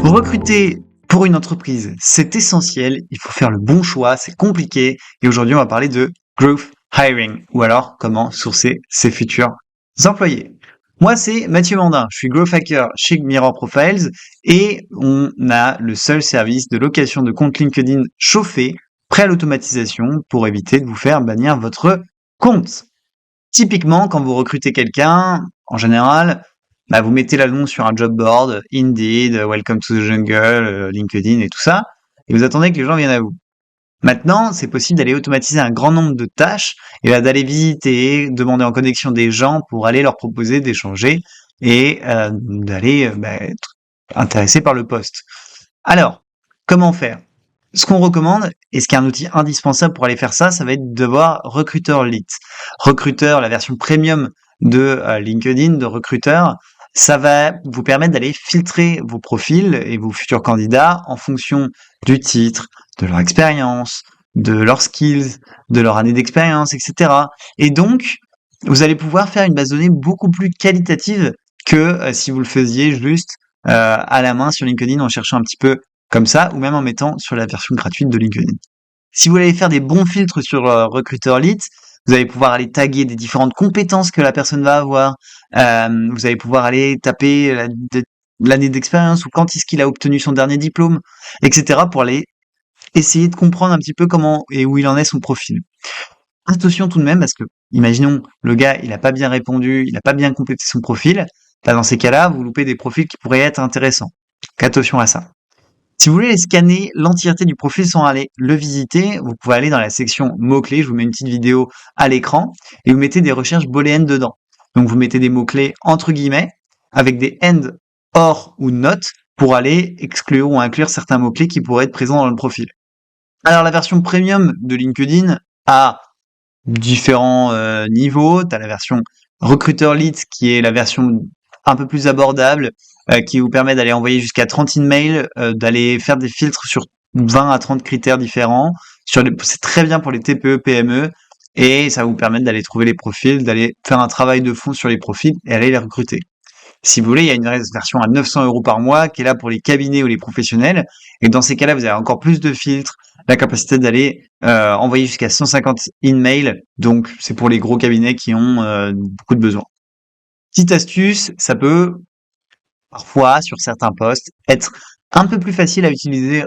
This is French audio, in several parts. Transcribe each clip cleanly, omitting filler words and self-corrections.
Recruter pour une entreprise, c'est essentiel, il faut faire le bon choix, c'est compliqué, et aujourd'hui on va parler de growth hiring, ou alors comment sourcer ses futurs employés. Moi c'est Mathieu Mandin, je suis growth hacker chez Mirror Profiles, et on a le seul service de location de compte LinkedIn chauffé, prêt à l'automatisation, pour éviter de vous faire bannir votre compte. Typiquement, quand vous recrutez quelqu'un, en général, vous mettez l'annonce sur un job board, Indeed, Welcome to the Jungle, LinkedIn et tout ça, et vous attendez que les gens viennent à vous. Maintenant, c'est possible d'aller automatiser un grand nombre de tâches et là, d'aller visiter, demander en connexion des gens pour aller leur proposer d'échanger et d'aller être intéressé par le poste. Alors, comment faire? Ce qu'on recommande, et ce qui est un outil indispensable pour aller faire ça, ça va être d'avoir Recruiter Lite. Recruiter, la version premium de LinkedIn, de Recruiter, ça va vous permettre d'aller filtrer vos profils et vos futurs candidats en fonction du titre, de leur expérience, de leurs skills, de leur année d'expérience, etc. Et donc, vous allez pouvoir faire une base de données beaucoup plus qualitative que si vous le faisiez juste à la main sur LinkedIn en cherchant un petit peu comme ça, ou même en mettant sur la version gratuite de LinkedIn. Si vous voulez faire des bons filtres sur Recruiter Lite, vous allez pouvoir aller taguer des différentes compétences que la personne va avoir. Vous allez pouvoir aller taper l'année d'expérience ou quand est-ce qu'il a obtenu son dernier diplôme, etc. pour aller essayer de comprendre un petit peu comment et où il en est son profil. Attention tout de même parce que, imaginons, le gars, il n'a pas bien répondu, il n'a pas bien complété son profil. Dans ces cas-là, vous loupez des profils qui pourraient être intéressants. Donc, attention à ça. Si vous voulez scanner l'entièreté du profil sans aller le visiter, vous pouvez aller dans la section mots-clés, je vous mets une petite vidéo à l'écran, et vous mettez des recherches booléennes dedans. Donc vous mettez des mots-clés entre guillemets, avec des end, or ou not, pour aller exclure ou inclure certains mots-clés qui pourraient être présents dans le profil. Alors la version premium de LinkedIn a différents niveaux. Tu as la version Recruiter Lite qui est la version un peu plus abordable, qui vous permet d'aller envoyer jusqu'à 30 emails, d'aller faire des filtres sur 20 à 30 critères différents. C'est très bien pour les TPE, PME, et ça va vous permettre d'aller trouver les profils, d'aller faire un travail de fond sur les profils et aller les recruter. Si vous voulez, il y a une version à 900 € par mois qui est là pour les cabinets ou les professionnels. Et dans ces cas-là, vous avez encore plus de filtres, la capacité d'aller envoyer jusqu'à 150 emails. Donc, c'est pour les gros cabinets qui ont beaucoup de besoins. Petite astuce, ça peut parfois, sur certains postes, être un peu plus facile à utiliser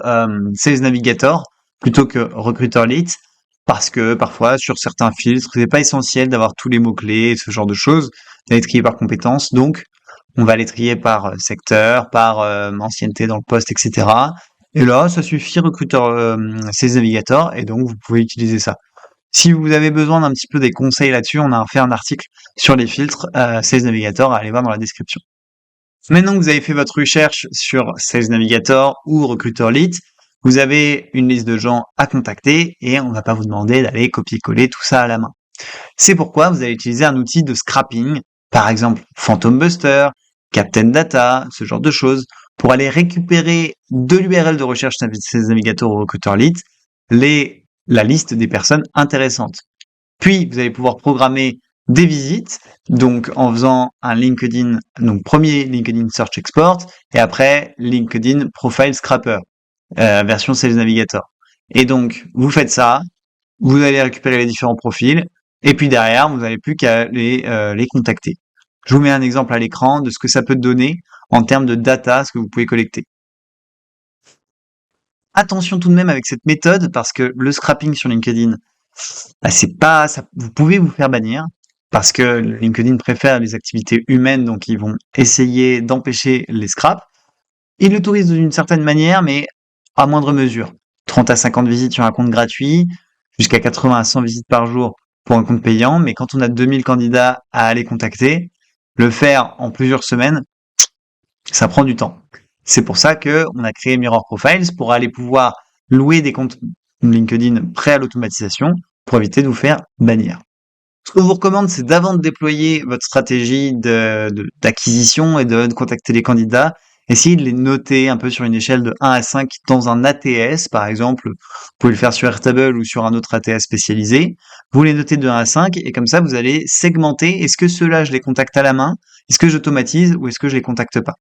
Sales Navigator plutôt que Recruiter Lite, parce que parfois, sur certains filtres, c'est pas essentiel d'avoir tous les mots-clés, ce genre de choses, d'aller trier par compétences. Donc, on va les trier par secteur, par ancienneté dans le poste, etc. Et là, ça suffit Recruiter Sales Navigator, et donc vous pouvez utiliser ça. Si vous avez besoin d'un petit peu des conseils là-dessus, on a fait un article sur les filtres Sales Navigator, allez voir dans la description. Maintenant que vous avez fait votre recherche sur Sales Navigator ou Recruiter Lite, vous avez une liste de gens à contacter et on ne va pas vous demander d'aller copier-coller tout ça à la main. C'est pourquoi vous allez utiliser un outil de scrapping, par exemple Phantom Buster, Captain Data, ce genre de choses, pour aller récupérer de l'URL de recherche Sales Navigator ou Recruiter Lite la liste des personnes intéressantes. Puis, vous allez pouvoir programmer des visites, donc en faisant un LinkedIn, donc premier LinkedIn Search Export, et après LinkedIn Profile Scrapper, version Sales Navigator. Et donc, vous faites ça, vous allez récupérer les différents profils, et puis derrière, vous n'avez plus qu'à les contacter. Je vous mets un exemple à l'écran de ce que ça peut donner en termes de data, ce que vous pouvez collecter. Attention tout de même avec cette méthode, parce que le scrapping sur LinkedIn, c'est pas, ça, vous pouvez vous faire bannir, parce que LinkedIn préfère les activités humaines, donc ils vont essayer d'empêcher les scraps. Ils l'autorisent d'une certaine manière, mais à moindre mesure. 30 à 50 visites sur un compte gratuit, jusqu'à 80 à 100 visites par jour pour un compte payant, mais quand on a 2000 candidats à aller contacter, le faire en plusieurs semaines, ça prend du temps. C'est pour ça que on a créé Mirror Profiles pour aller pouvoir louer des comptes LinkedIn prêts à l'automatisation pour éviter de vous faire bannir. Ce qu'on vous recommande, c'est d'avant de déployer votre stratégie d'acquisition et de contacter les candidats, essayez de les noter un peu sur une échelle de 1 à 5 dans un ATS, par exemple. Vous pouvez le faire sur Airtable ou sur un autre ATS spécialisé. Vous les notez de 1 à 5 et comme ça, vous allez segmenter. Est-ce que ceux-là, je les contacte à la main? Est-ce que j'automatise ou est-ce que je les contacte pas?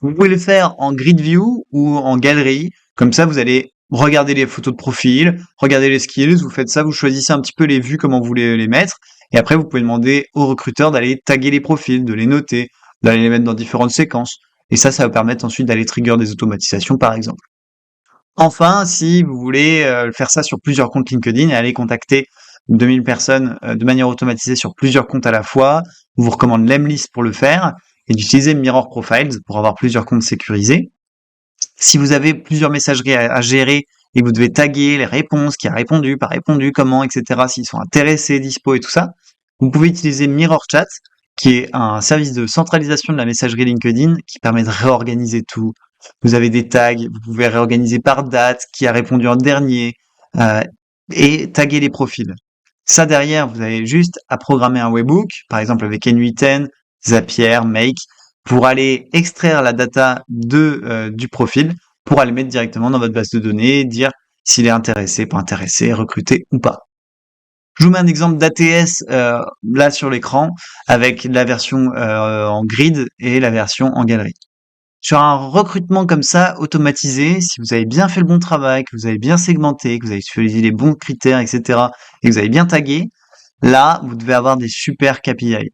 Vous pouvez le faire en grid view ou en galerie. Comme ça, vous allez regarder les photos de profil, regarder les skills, vous faites ça, vous choisissez un petit peu les vues, comment vous voulez les mettre. Et après, vous pouvez demander au recruteur d'aller taguer les profils, de les noter, d'aller les mettre dans différentes séquences. Et ça va permettre ensuite d'aller trigger des automatisations, par exemple. Enfin, si vous voulez faire ça sur plusieurs comptes LinkedIn et aller contacter 2000 personnes de manière automatisée sur plusieurs comptes à la fois, on vous recommande Lemlist pour le faire et d'utiliser Mirror Profiles pour avoir plusieurs comptes sécurisés. Si vous avez plusieurs messageries à gérer et que vous devez taguer les réponses, qui a répondu, pas répondu, comment, etc., s'ils sont intéressés, dispo et tout ça, vous pouvez utiliser MirrorChat, qui est un service de centralisation de la messagerie LinkedIn qui permet de réorganiser tout. Vous avez des tags, vous pouvez réorganiser par date, qui a répondu en dernier, euh, et taguer les profils. Ça derrière, vous avez juste à programmer un webhook, par exemple avec N8N, Zapier, Make, pour aller extraire la data du profil, pour aller mettre directement dans votre base de données, dire s'il est intéressé, pas intéressé, recruté ou pas. Je vous mets un exemple d'ATS là sur l'écran, avec la version en grid et la version en galerie. Sur un recrutement comme ça, automatisé, si vous avez bien fait le bon travail, que vous avez bien segmenté, que vous avez choisi les bons critères, etc., et que vous avez bien tagué, là, vous devez avoir des super KPI.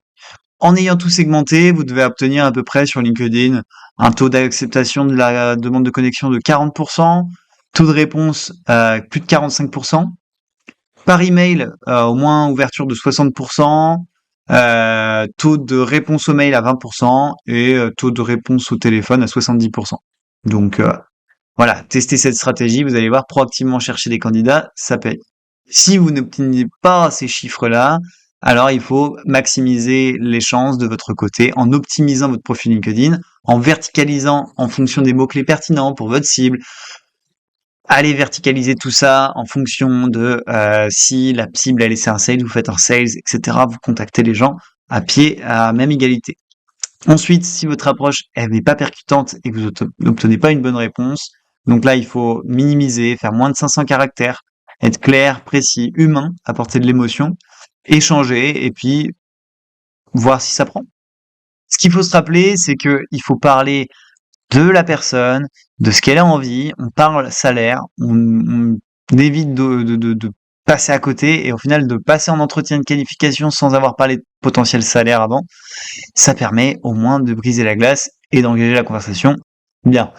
En ayant tout segmenté, vous devez obtenir à peu près sur LinkedIn un taux d'acceptation de la demande de connexion de 40%, taux de réponse plus de 45%, par email au moins ouverture de 60%, taux de réponse au mail à 20% et taux de réponse au téléphone à 70%. Donc voilà, testez cette stratégie, vous allez voir, proactivement chercher des candidats, ça paye. Si vous n'obtenez pas ces chiffres-là, alors il faut maximiser les chances de votre côté en optimisant votre profil LinkedIn, en verticalisant en fonction des mots-clés pertinents pour votre cible. Allez verticaliser tout ça en fonction de si la cible a laissé un sales, vous faites un sales, etc. Vous contactez les gens à pied, à même égalité. Ensuite, si votre approche elle n'est pas percutante et que vous n'obtenez pas une bonne réponse, donc là il faut minimiser, faire moins de 500 caractères, être clair, précis, humain, apporter de l'émotion, échanger et puis voir si ça prend. Ce qu'il faut se rappeler, c'est que il faut parler de la personne, de ce qu'elle a envie, on parle salaire, on évite de passer à côté et au final de passer en entretien de qualification sans avoir parlé de potentiel salaire avant. Ça permet au moins de briser la glace et d'engager la conversation. Bien.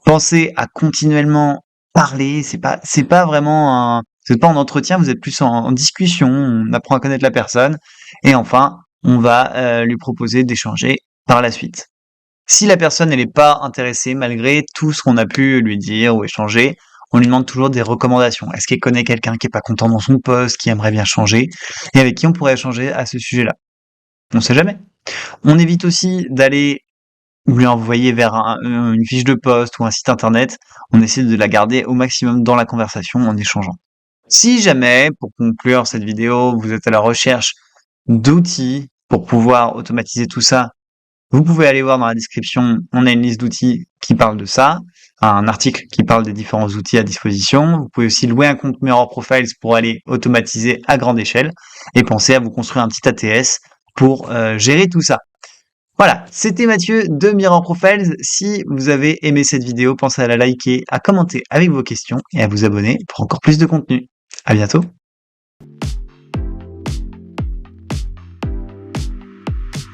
Pensez à continuellement parler, c'est pas vraiment vous êtes pas en entretien, vous êtes plus en discussion, on apprend à connaître la personne et enfin, on va lui proposer d'échanger par la suite. Si la personne elle n'est pas intéressée malgré tout ce qu'on a pu lui dire ou échanger, on lui demande toujours des recommandations. Est-ce qu'elle connaît quelqu'un qui est pas content dans son poste, qui aimerait bien changer et avec qui on pourrait échanger à ce sujet-là? On sait jamais. On évite aussi d'aller lui envoyer vers une fiche de poste ou un site internet. On essaie de la garder au maximum dans la conversation en échangeant. Si jamais, pour conclure cette vidéo, vous êtes à la recherche d'outils pour pouvoir automatiser tout ça, vous pouvez aller voir dans la description, on a une liste d'outils qui parle de ça, un article qui parle des différents outils à disposition. Vous pouvez aussi louer un compte Mirror Profiles pour aller automatiser à grande échelle et penser à vous construire un petit ATS pour gérer tout ça. Voilà, c'était Mathieu de Mirror Profiles. Si vous avez aimé cette vidéo, pensez à la liker, à commenter avec vos questions et à vous abonner pour encore plus de contenu. À bientôt.